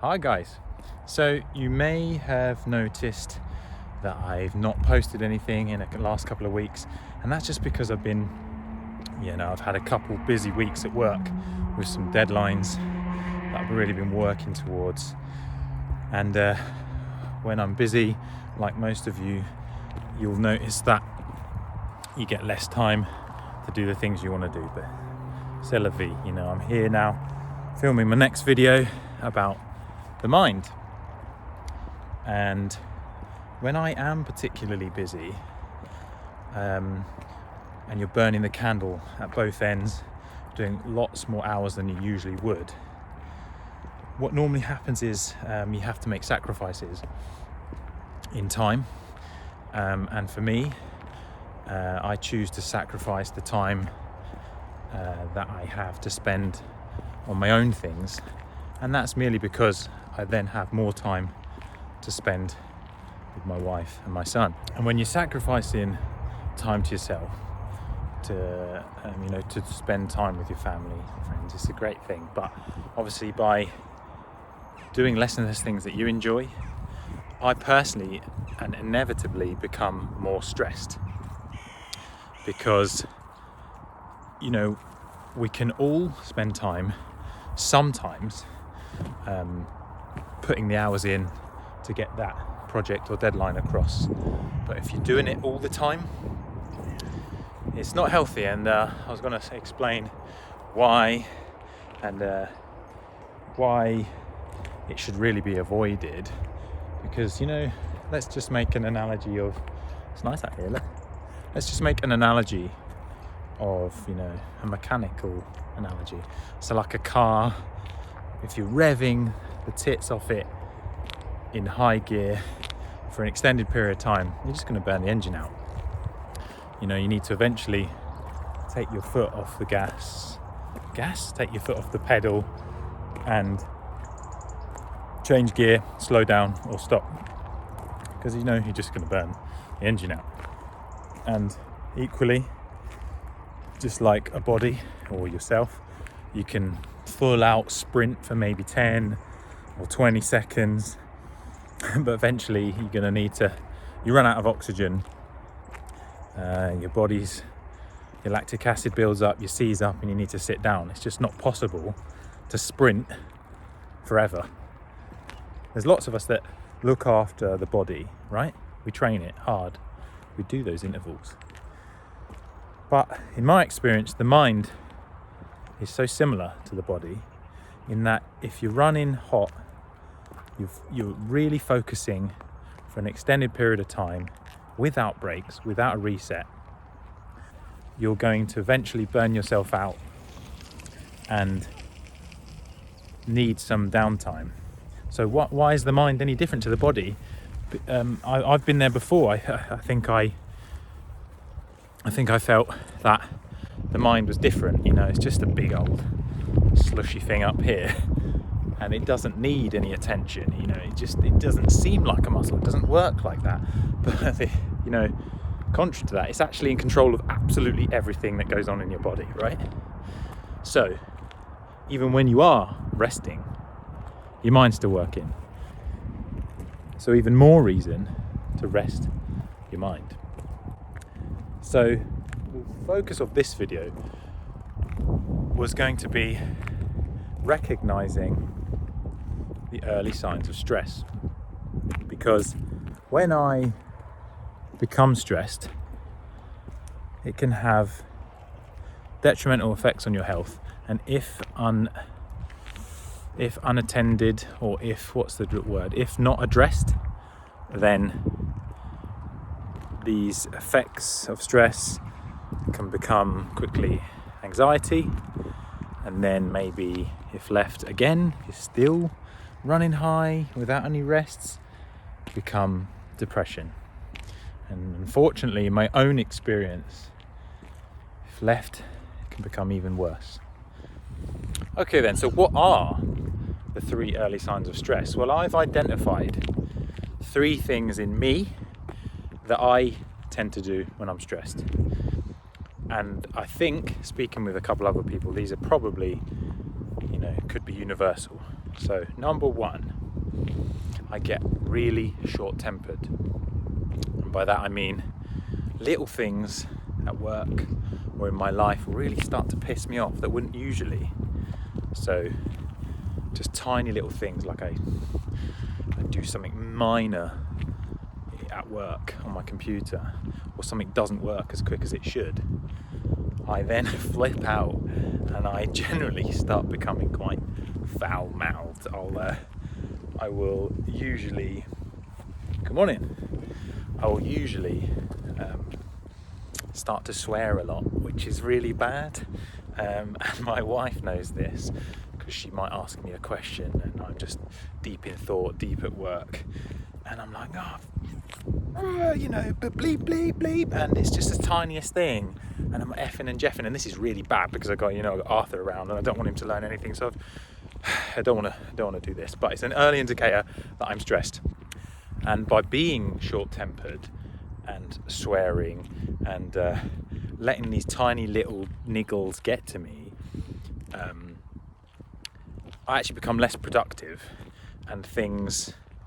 Hi guys. So you may have noticed that I've not posted anything in the last couple of weeks, and that's just because I've had a couple busy weeks at work with some deadlines that I've really been working towards. And when I'm busy, like most of you, you'll notice that you get less time to do the things you want to do. But c'est la vie, I'm here now filming my next video about the mind. And when I am particularly busy, and you're burning the candle at both ends, doing lots more hours than you usually would, what normally happens is you have to make sacrifices in time. And for me, I choose to sacrifice the time that I have to spend on my own things. And that's merely because I then have more time to spend with my wife and my son. And when you're sacrificing time to yourself, to spend time with your family, friends, it's a great thing. But obviously, by doing less and less things that you enjoy, I personally and inevitably become more stressed, because we can all spend time sometimes putting the hours in to get that project or deadline across, but if you're doing it all the time, it's not healthy. And I was going to explain why, and why it should really be avoided. Because let's just make an analogy of, it's nice out here, look. Let's just make an analogy of a mechanical analogy. So like a car, if you're revving the tits off it in high gear for an extended period of time, you're just going to burn the engine out. You need to eventually take your foot off the take your foot off the pedal and change gear, slow down or stop, because you're just going to burn the engine out. And equally, just like a body or yourself, you can full out sprint for maybe 10 or 20 seconds, but eventually you're going to need to, you run out of oxygen, your lactic acid builds up, you seize up, and you need to sit down. It's just not possible to sprint forever. There's lots of us that look after the body, right? We train it hard, we do those intervals. But in my experience, the mind is so similar to the body, in that if you're running hot, you're really focusing for an extended period of time, without breaks, without a reset, you're going to eventually burn yourself out and need some downtime. So why is the mind any different to the body? I've been there before. I think I felt that the mind was different. It's just a big old slushy thing up here, and it doesn't need any attention. It doesn't seem like a muscle. It doesn't work like that. But contrary to that, it's actually in control of absolutely everything that goes on in your body, right? So even when you are resting, your mind's still working. So even more reason to rest your mind. So the focus of this video was going to be recognizing the early signs of stress. Because when I become stressed, it can have detrimental effects on your health. And if unattended, or if not addressed, then these effects of stress can become quickly anxiety, and then maybe, if left again, if still running high without any rests, become depression. And unfortunately, in my own experience, if left, it can become even worse. Okay then, so what are the 3 early signs of stress? Well, I've identified 3 things in me that I tend to do when I'm stressed. And I think, speaking with a couple other people, these are probably, could be universal. So number one, I get really short-tempered. And by that I mean little things at work or in my life really start to piss me off that wouldn't usually. So just tiny little things, like I do something minor at work on my computer, or something doesn't work as quick as it should, I then flip out and I generally start becoming quite foul-mouthed. I will usually, good morning, I will usually start to swear a lot, which is really bad, and my wife knows this because she might ask me a question and I'm just deep in thought, deep at work, and I'm like, bleep, bleep, bleep, and it's just the tiniest thing, and I'm effing and jeffing, and this is really bad because I've got Arthur around and I don't want him to learn anything, so I don't want to do this, but it's an early indicator that I'm stressed. And by being short-tempered and swearing and letting these tiny little niggles get to me, I actually become less productive, and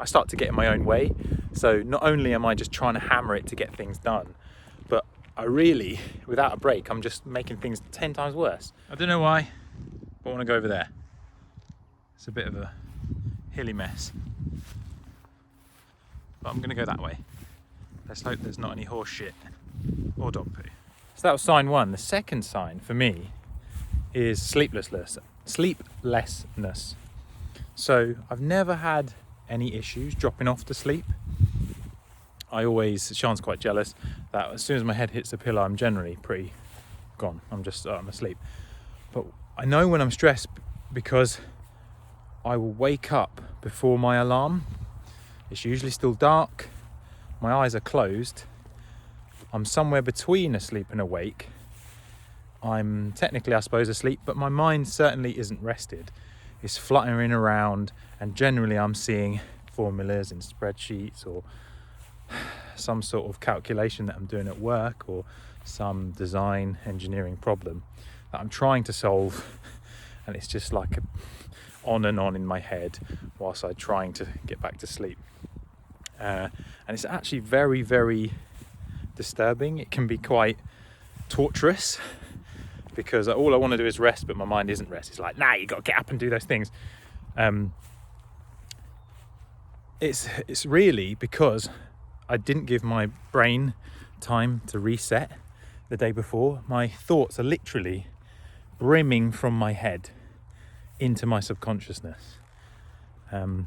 I start to get in my own way. So not only am I just trying to hammer it to get things done, but I really, without a break, I'm just making things 10 times worse. I don't know why, but I want to go over there. It's a bit of a hilly mess, but I'm going to go that way. Let's hope there's not any horse shit or dog poo. So that was sign one. The second sign for me is sleeplessness. So I've never had any issues dropping off to sleep. Sean's quite jealous that as soon as my head hits the pillow, I'm generally pretty gone. I'm asleep. But I know when I'm stressed because I will wake up before my alarm. It's usually still dark. My eyes are closed. I'm somewhere between asleep and awake. I'm technically, I suppose, asleep, but my mind certainly isn't rested. It's fluttering around, and generally I'm seeing formulas in spreadsheets or some sort of calculation that I'm doing at work, or some design engineering problem that I'm trying to solve, and it's just like on and on in my head whilst I'm trying to get back to sleep. And it's actually very, very disturbing. It can be quite torturous because all I want to do is rest, but my mind isn't rest. It's like, nah, you got to get up and do those things. It's really because I didn't give my brain time to reset the day before. My thoughts are literally brimming from my head into my subconsciousness. And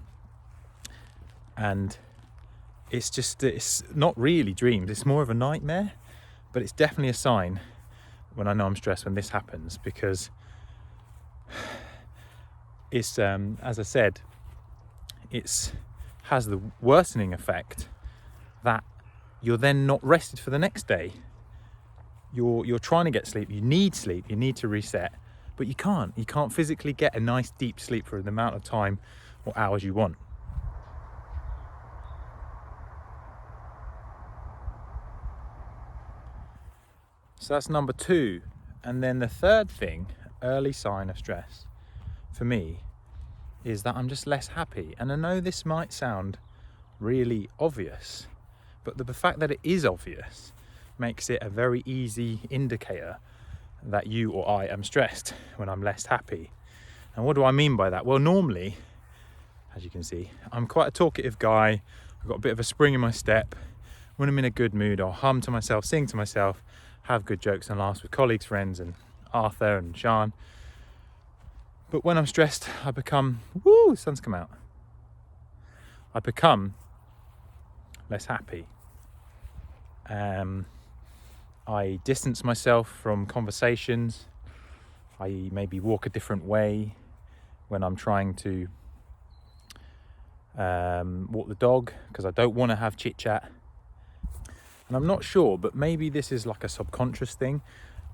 it's not really dreams, it's more of a nightmare, but it's definitely a sign when I know I'm stressed when this happens, because it's, as I said, has the worsening effect that you're then not rested for the next day. You're trying to get sleep, you need to reset, but you can't physically get a nice deep sleep for the amount of time or hours you want. So that's number two. And then the third thing, early sign of stress for me, is that I'm just less happy. And I know this might sound really obvious, but the fact that it is obvious makes it a very easy indicator that you or I am stressed when I'm less happy. And what do I mean by that? Well, normally, as you can see, I'm quite a talkative guy. I've got a bit of a spring in my step. When I'm in a good mood, I'll hum to myself, sing to myself, have good jokes and laughs with colleagues, friends, and Arthur and Sian. But when I'm stressed, I become, the sun's come out. I become less happy. I distance myself from conversations. I maybe walk a different way when I'm trying to walk the dog, because I don't want to have chit chat. And I'm not sure, but maybe this is like a subconscious thing,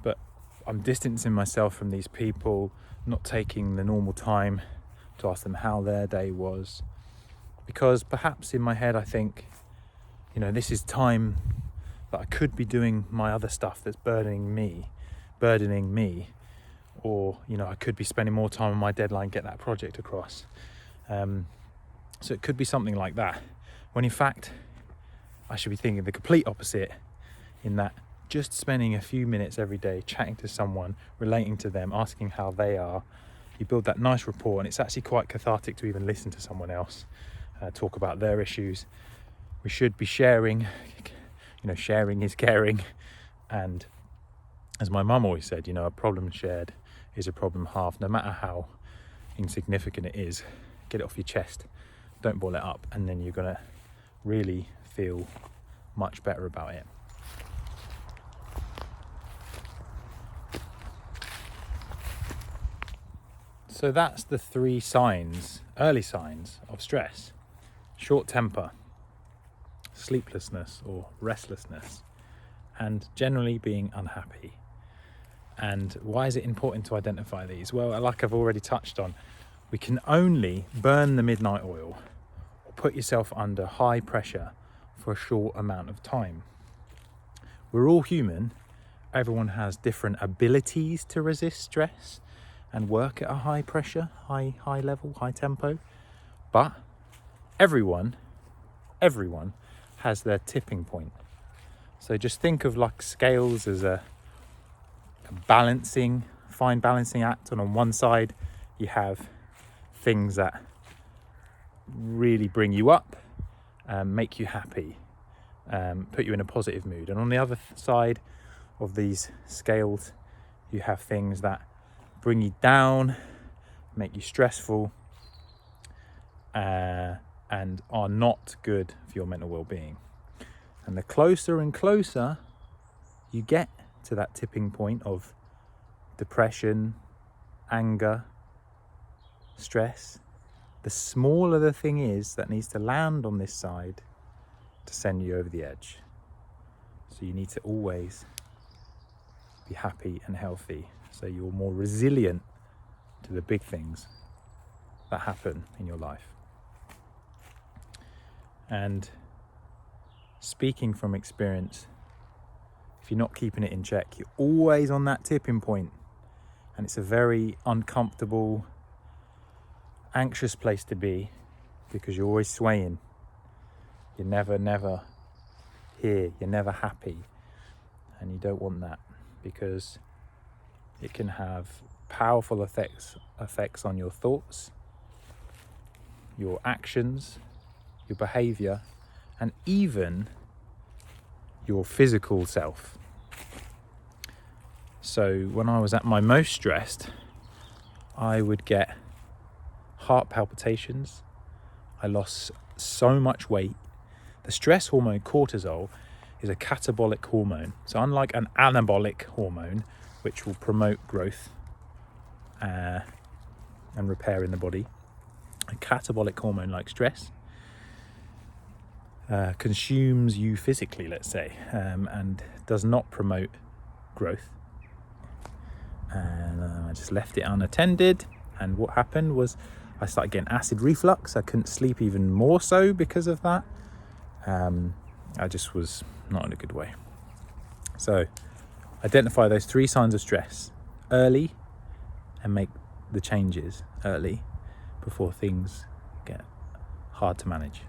but I'm distancing myself from these people, not taking the normal time to ask them how their day was, because perhaps in my head I think, this is time that I could be doing my other stuff that's burdening me, or I could be spending more time on my deadline, get that project across. So it could be something like that, when in fact I should be thinking the complete opposite, in that just spending a few minutes every day chatting to someone, relating to them, asking how they are, you build that nice rapport, and it's actually quite cathartic to even listen to someone else talk about their issues. We should be sharing, sharing is caring, and as my mum always said, a problem shared is a problem halved. No matter how insignificant it is, get it off your chest, don't ball it up, and then you're gonna really feel much better about it. So that's the 3 early signs of stress: short temper, sleeplessness or restlessness, and generally being unhappy. And why is it important to identify these? Well, like I've already touched on, we can only burn the midnight oil or put yourself under high pressure for a short amount of time. We're all human. Everyone has different abilities to resist stress and work at a high pressure, high level, high tempo. But everyone has their tipping point. So just think of like scales as a fine balancing act, and on one side you have things that really bring you up, make you happy, put you in a positive mood, and on the other side of these scales you have things that bring you down, make you stressful, and are not good for your mental well-being. And the closer and closer you get to that tipping point of depression, anger, stress, the smaller the thing is that needs to land on this side to send you over the edge. So you need to always be happy and healthy, so you're more resilient to the big things that happen in your life. And speaking from experience, if you're not keeping it in check, you're always on that tipping point, and it's a very uncomfortable, anxious place to be, because you're always swaying. You're never here, you're never happy, and you don't want that, because it can have powerful effects on your thoughts, your actions, your behavior, and even your physical self. So when I was at my most stressed, I would get heart palpitations. I lost so much weight. The stress hormone cortisol is a catabolic hormone. So unlike an anabolic hormone, which will promote growth and repair in the body, a catabolic hormone like stress consumes you physically, let's say, and does not promote growth. And I just left it unattended, and what happened was I started getting acid reflux. I couldn't sleep even more so because of that. I just was not in a good way. So identify those 3 signs of stress early and make the changes early before things get hard to manage.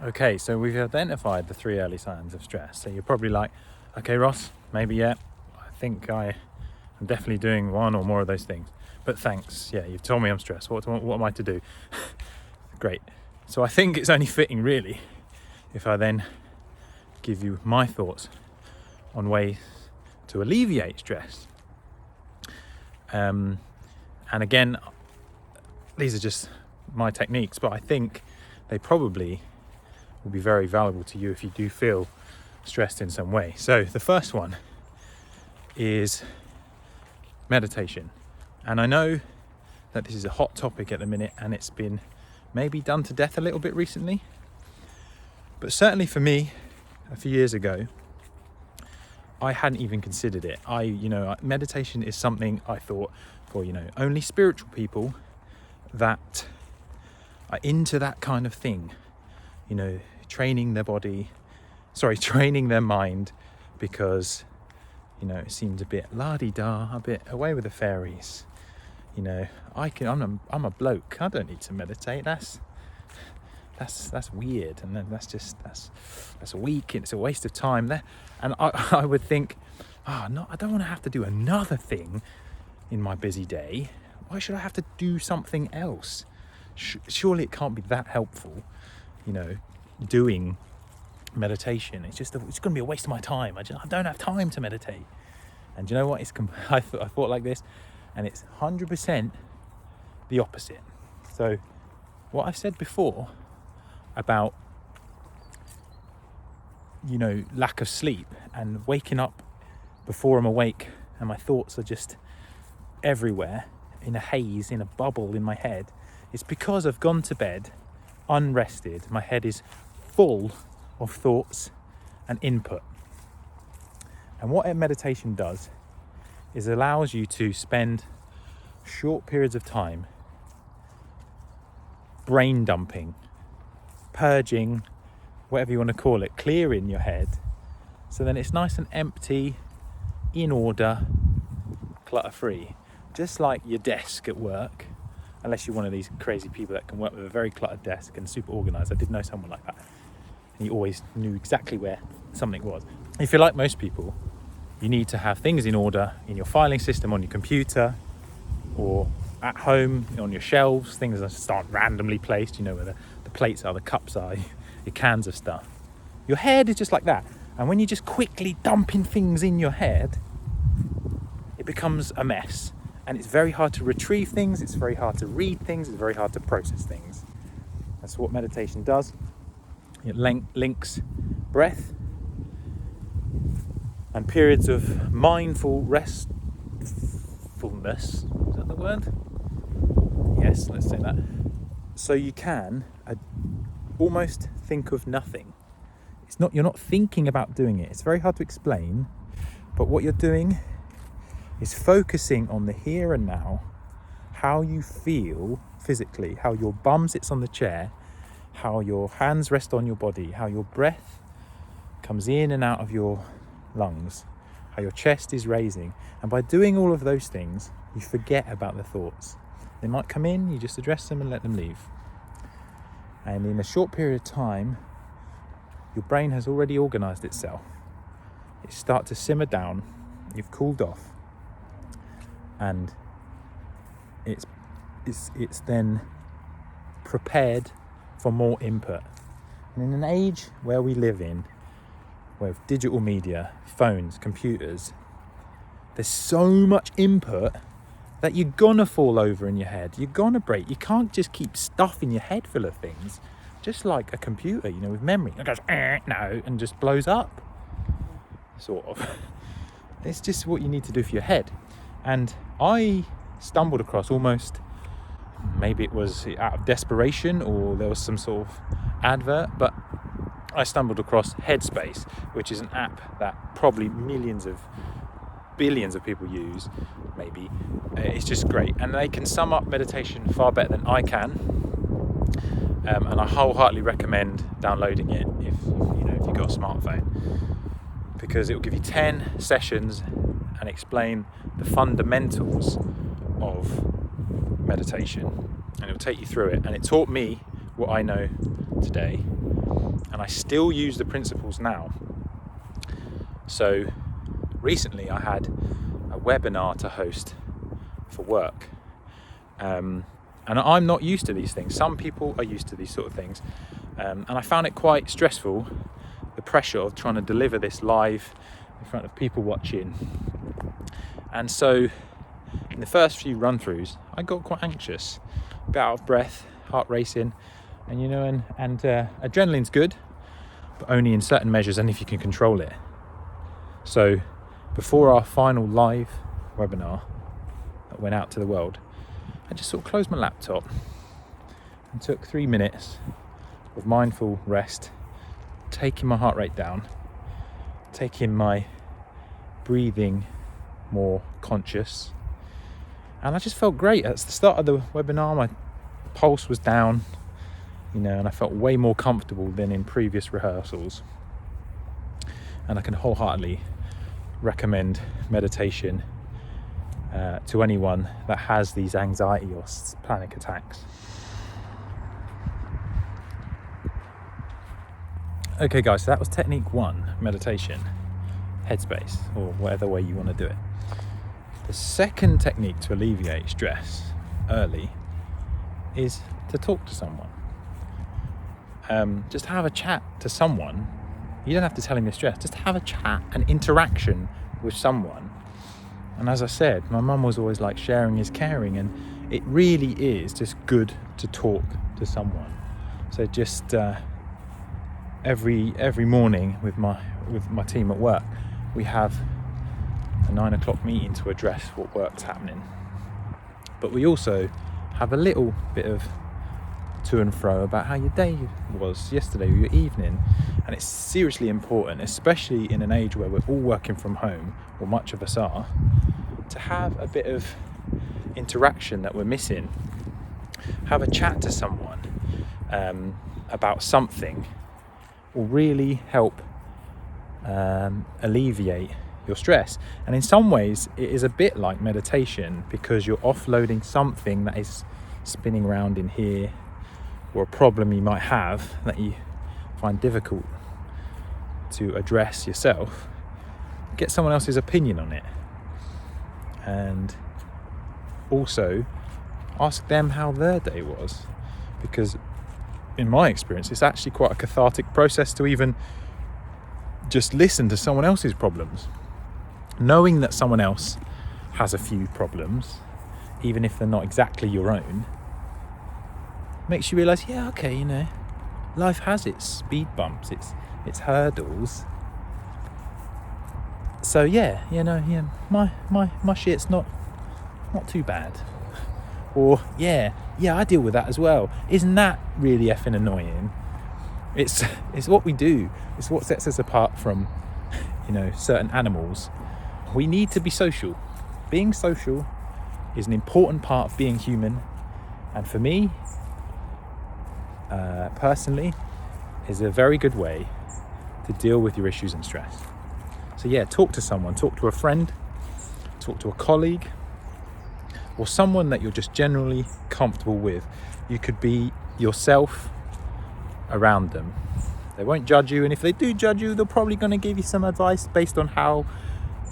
Okay, so we've identified the 3 early signs of stress. So you're probably like, okay, Ross, maybe I think I am definitely doing one or more of those things. But thanks, you've told me I'm stressed. What am I to do? Great. So I think it's only fitting, really, if I then give you my thoughts on ways to alleviate stress. And again, these are just my techniques, but I think they probably will be very valuable to you if you do feel stressed in some way. So the first one is meditation. And I know that this is a hot topic at the minute, and it's been maybe done to death a little bit recently. But certainly for me, a few years ago, I hadn't even considered it. Meditation is something I thought for, only spiritual people that are into that kind of thing, training their mind, because You know, it seems a bit la-di-da, a bit away with the fairies. You know, I'm a bloke. I don't need to meditate. That's weird, and then that's weak. It's a waste of time there. And I would think, no, I don't want to have to do another thing in my busy day. Why should I have to do something else? Surely it can't be that helpful, you know, doing meditation. It's going to be a waste of my time. I don't have time to meditate. And you know what? I thought like this, and it's 100% the opposite. So what I've said before about, you know, lack of sleep and waking up before I'm awake and my thoughts are just everywhere in a haze, in a bubble in my head, it's because I've gone to bed unrested. My head is full of thoughts and input. And what meditation does is allows you to spend short periods of time brain dumping, purging, whatever you want to call it, clearing your head, so then it's nice and empty, in order, clutter-free. Just like your desk at work, unless you're one of these crazy people that can work with a very cluttered desk and super organised. I did know someone like that. And he always knew exactly where something was. If you're like most people, you need to have things in order in your filing system, on your computer, or at home, on your shelves. Things that just aren't randomly placed, you know, where the plates are, the cups are, your cans of stuff. Your head is just like that. And when you're just quickly dumping things in your head, it becomes a mess. And it's very hard to retrieve things, it's very hard to read things, it's very hard to process things. That's what meditation does. It links breath and periods of mindful restfulness. Is that the word? Yes, let's say that. So you can almost think of nothing. You're not thinking about doing it. It's very hard to explain, but what you're doing is focusing on the here and now, how you feel physically, how your bum sits on the chair, how your hands rest on your body, how your breath comes in and out of your lungs, how your chest is raising. And by doing all of those things, you forget about the thoughts. They might come in, you just address them and let them leave. And in a short period of time, your brain has already organised itself. It starts to simmer down, you've cooled off, and it's then prepared for more input. And in an age where we live in, with digital media, phones, computers, there's so much input that you're gonna fall over in your head. You're gonna break. You can't just keep stuffing your head full of things, just like a computer, you know, with memory. It goes, no, and just blows up, sort of. It's just what you need to do for your head. And I stumbled across, almost, maybe it was out of desperation or there was some sort of advert, but I stumbled across Headspace, which is an app that probably billions of people use, maybe. It's just great, and they can sum up meditation far better than I can, and I wholeheartedly recommend downloading it if you've got a smartphone, because it will give you 10 sessions and explain the fundamentals of meditation, and it will take you through it. And it taught me what I know today, and I still use the principles now. So recently I had a webinar to host for work, and I'm not used to these things. Some people are used to these sort of things, and I found it quite stressful, the pressure of trying to deliver this live in front of people watching. And so in the first few run-throughs I got quite anxious, a bit out of breath, heart racing, and adrenaline's good, but only in certain measures and if you can control it. So before our final live webinar that went out to the world, I just sort of closed my laptop and took 3 minutes of mindful rest, taking my heart rate down, taking my breathing more conscious, and I just felt great. At the start of the webinar, my pulse was down, and I felt way more comfortable than in previous rehearsals, and I can wholeheartedly recommend meditation to anyone that has these anxiety or panic attacks. Okay guys, so that was technique 1, meditation, headspace, or whatever way you want to do it. The second technique to alleviate stress early is to talk to someone. Just have a chat to someone. You don't have to tell him your stress, just have a chat, an interaction with someone. And as I said, my mum was always like, sharing is caring, and it really is just good to talk to someone. So just every morning with my team at work, we have a 9 o'clock meeting to address what work's happening. But we also have a little bit of to and fro about how your day was yesterday or your evening. And it's seriously important, especially in an age where we're all working from home, or much of us are, to have a bit of interaction that we're missing. Have a chat to someone about something will really help alleviate your stress. And in some ways it is a bit like meditation, because you're offloading something that is spinning around in here, or a problem you might have that you find difficult to address yourself. Get someone else's opinion on it, and also ask them how their day was, because in my experience it's actually quite a cathartic process to even just listen to someone else's problems. Knowing that someone else has a few problems, even if they're not exactly your own, makes you realise, yeah, okay, you know, life has its speed bumps, its hurdles. So yeah, you know, yeah, my shit's not too bad. Or yeah, I deal with that as well. Isn't that really effing annoying? It's what we do. It's what sets us apart from, you know, certain animals. We need to be social. Being social is an important part of being human, and for me, personally, is a very good way to deal with your issues and stress. So yeah, talk to someone, talk to a friend, talk to a colleague, or someone that you're just generally comfortable with. You could be yourself around them. They won't judge you, and if they do judge you, they're probably going to give you some advice based on how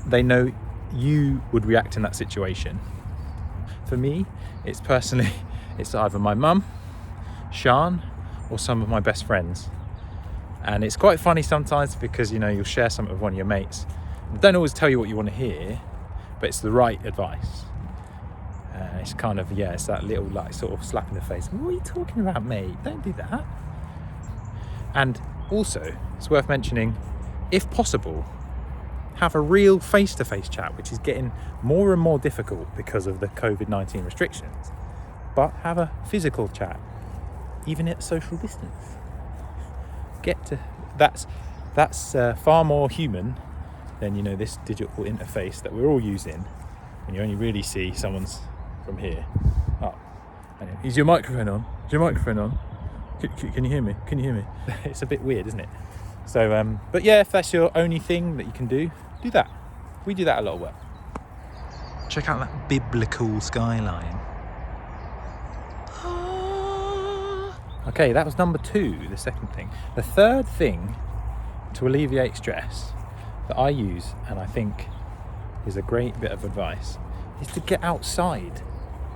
they know you would react in that situation. For me, it's either my mum, Sian, or some of my best friends. And it's quite funny sometimes, because, you know, you'll share something with one of your mates. They don't always tell you what you want to hear, but it's the right advice. It's kind of, yeah, it's that little like sort of slap in the face. What are you talking about, mate? Don't do that. And also, it's worth mentioning, if possible, have a real face-to-face chat, which is getting more and more difficult because of the COVID-19 restrictions. But have a physical chat, even at social distance. That's far more human than, you know, this digital interface that we're all using, and you only really see someone's from here up. Anyway, is your microphone on? Is your microphone on? Can you hear me? Can you hear me? It's a bit weird, isn't it? So, but yeah, if that's your only thing that you can do that. We do that a lot of work. Check out that biblical skyline. Okay, that was number 2, the second thing. The third thing to alleviate stress that I use, and I think is a great bit of advice, is to get outside.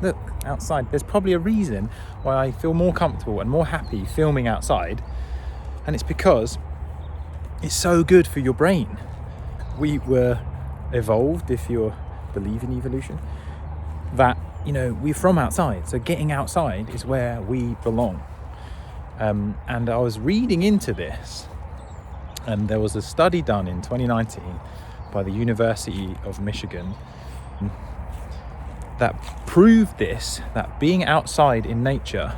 Look, outside. There's probably a reason why I feel more comfortable and more happy filming outside, and it's because it's so good for your brain. We were evolved, if you believe in evolution, that, you know, we're from outside. So getting outside is where we belong. And I was reading into this, and there was a study done in 2019 by the University of Michigan that proved this, that being outside in nature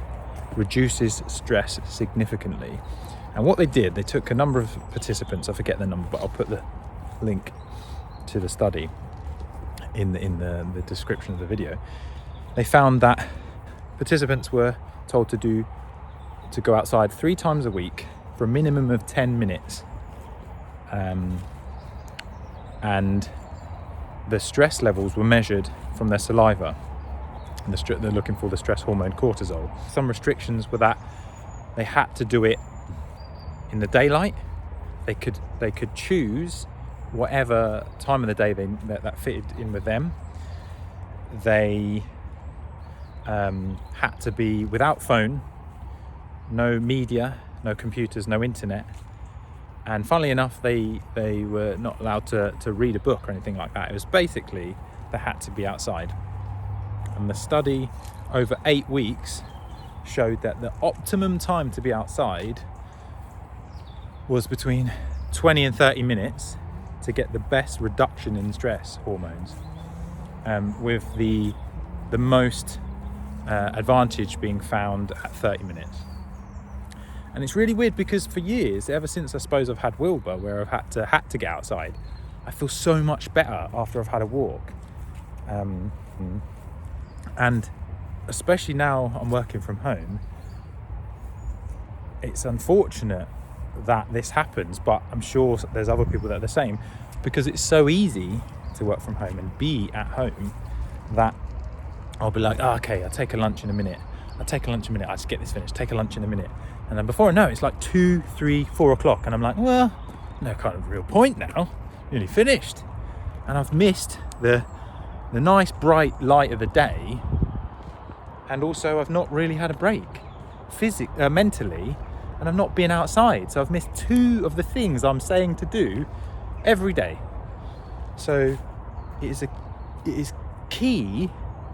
reduces stress significantly. And what they did, they took a number of participants, I forget the number, but I'll put the link to the study in the description of the video. They found that participants were told to go outside 3 times a week for a minimum of 10 minutes and the stress levels were measured from their saliva. And they're looking for the stress hormone cortisol. Some restrictions were that they had to do it in the daylight. They could choose whatever time of the day that fitted in with them. They had to be without phone, no media, no computers, no internet. And funnily enough, they were not allowed to read a book or anything like that. It was basically they had to be outside. And the study over 8 weeks showed that the optimum time to be outside was between 20 and 30 minutes to get the best reduction in stress hormones, with the most advantage being found at 30 minutes. And it's really weird because for years, ever since I suppose I've had Wilbur, where I've had to get outside, I feel so much better after I've had a walk. And especially now I'm working from home, it's unfortunate that this happens, but I'm sure there's other people that are the same, because it's so easy to work from home and be at home that I'll be like, oh, okay, I'll take a lunch in a minute. I'll just get this finished, take a lunch in a minute. And then before I know it, it's like 2, 3, 4 o'clock. And I'm like, well, no kind of real point now. Nearly finished. And I've missed the nice bright light of the day. And also I've not really had a break mentally. And I've not been outside. So I've missed 2 of the things I'm saying to do every day. So it is key,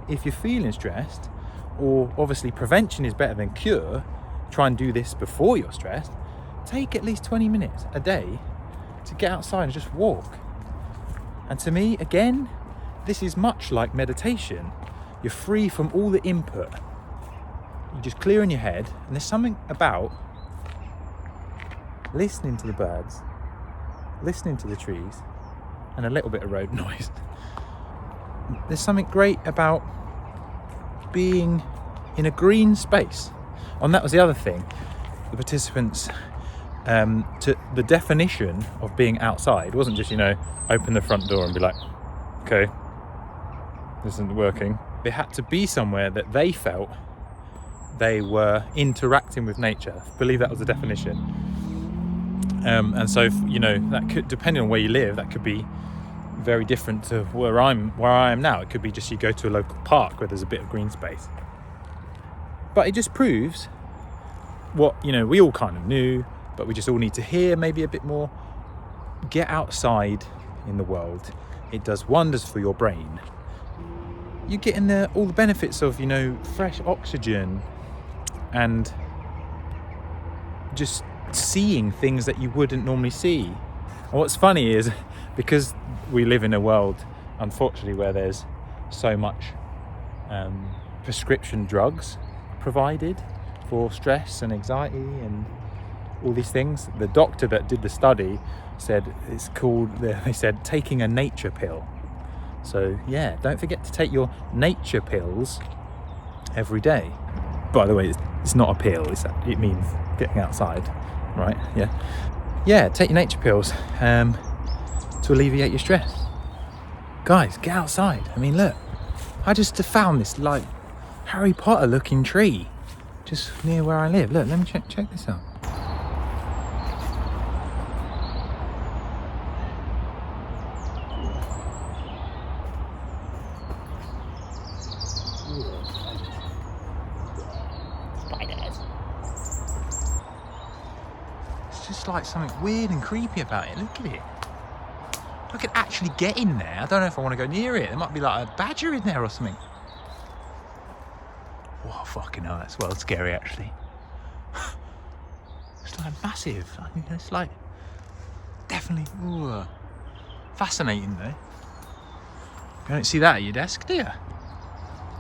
if you're feeling stressed, or obviously prevention is better than cure, try and do this before you're stressed. Take at least 20 minutes a day to get outside and just walk. And to me, again, this is much like meditation. You're free from all the input. You're just clear in your head, and there's something about listening to the birds, listening to the trees, and a little bit of road noise. There's something great about being in a green space. And that was the other thing. The participants, to the definition of being outside wasn't just, open the front door and be like, okay, this isn't working. They had to be somewhere that they felt they were interacting with nature. I believe that was the definition. And so, that could, depending on where you live, that could be very different to where I am now. It could be just you go to a local park where there's a bit of green space. But it just proves what, we all kind of knew, but we just all need to hear maybe a bit more. Get outside in the world. It does wonders for your brain. You're getting all the benefits of, fresh oxygen and just seeing things that you wouldn't normally see. And what's funny is, because we live in a world, unfortunately, where there's so much prescription drugs provided for stress and anxiety and all these things. The doctor that did the study said it's called, they said, taking a nature pill. So yeah, don't forget to take your nature pills every day. By the way, it's not a pill, it means getting outside, right? Yeah, take your nature pills to alleviate your stress. Guys, get outside. I mean, look, I just found this like Harry Potter looking tree just near where I live. Look, let me check this out. Spiders. It's just like something weird and creepy about it. Look at it. I could actually get in there. I don't know if I want to go near it. There might be like a badger in there or something. Oh, fucking hell, that's well scary actually. It's like massive. I mean, it's like definitely fascinating though. You don't see that at your desk, do you?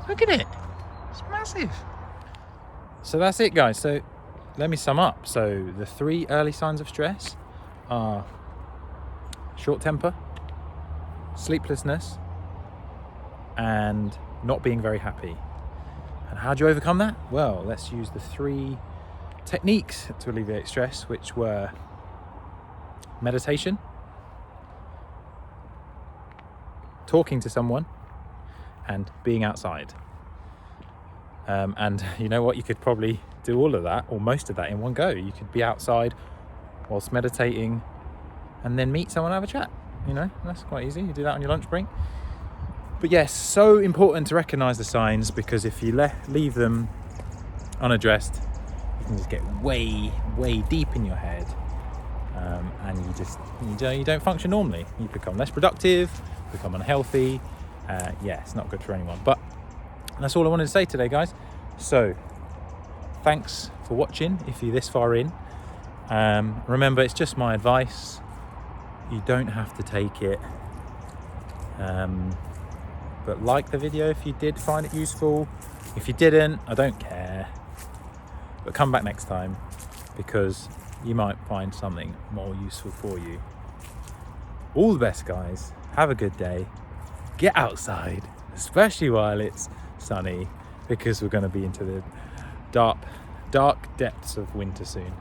Look at it. It's massive. So that's it, guys. So let me sum up. So the 3 early signs of stress are short temper, sleeplessness, and not being very happy. And how do you overcome that? Well, let's use the 3 techniques to alleviate stress, which were meditation, talking to someone, and being outside. And you know what? You could probably do all of that, or most of that, in one go. You could be outside whilst meditating and then meet someone and have a chat. You know, that's quite easy. You do that on your lunch break. But yes, so important to recognise the signs, because if you leave them unaddressed, you can just get way deep in your head, and you don't function normally. You become less productive, become unhealthy. It's not good for anyone. But that's all I wanted to say today, guys. So thanks for watching if you're this far in. Remember, it's just my advice. You don't have to take it. But like the video if you did find it useful. If you didn't, I don't care. But come back next time, because you might find something more useful for you. All the best, guys. Have a good day. Get outside, especially while it's sunny, because we're going to be into the dark depths of winter soon.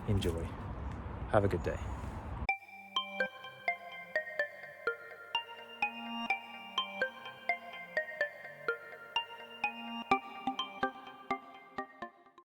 Enjoy. Have a good day.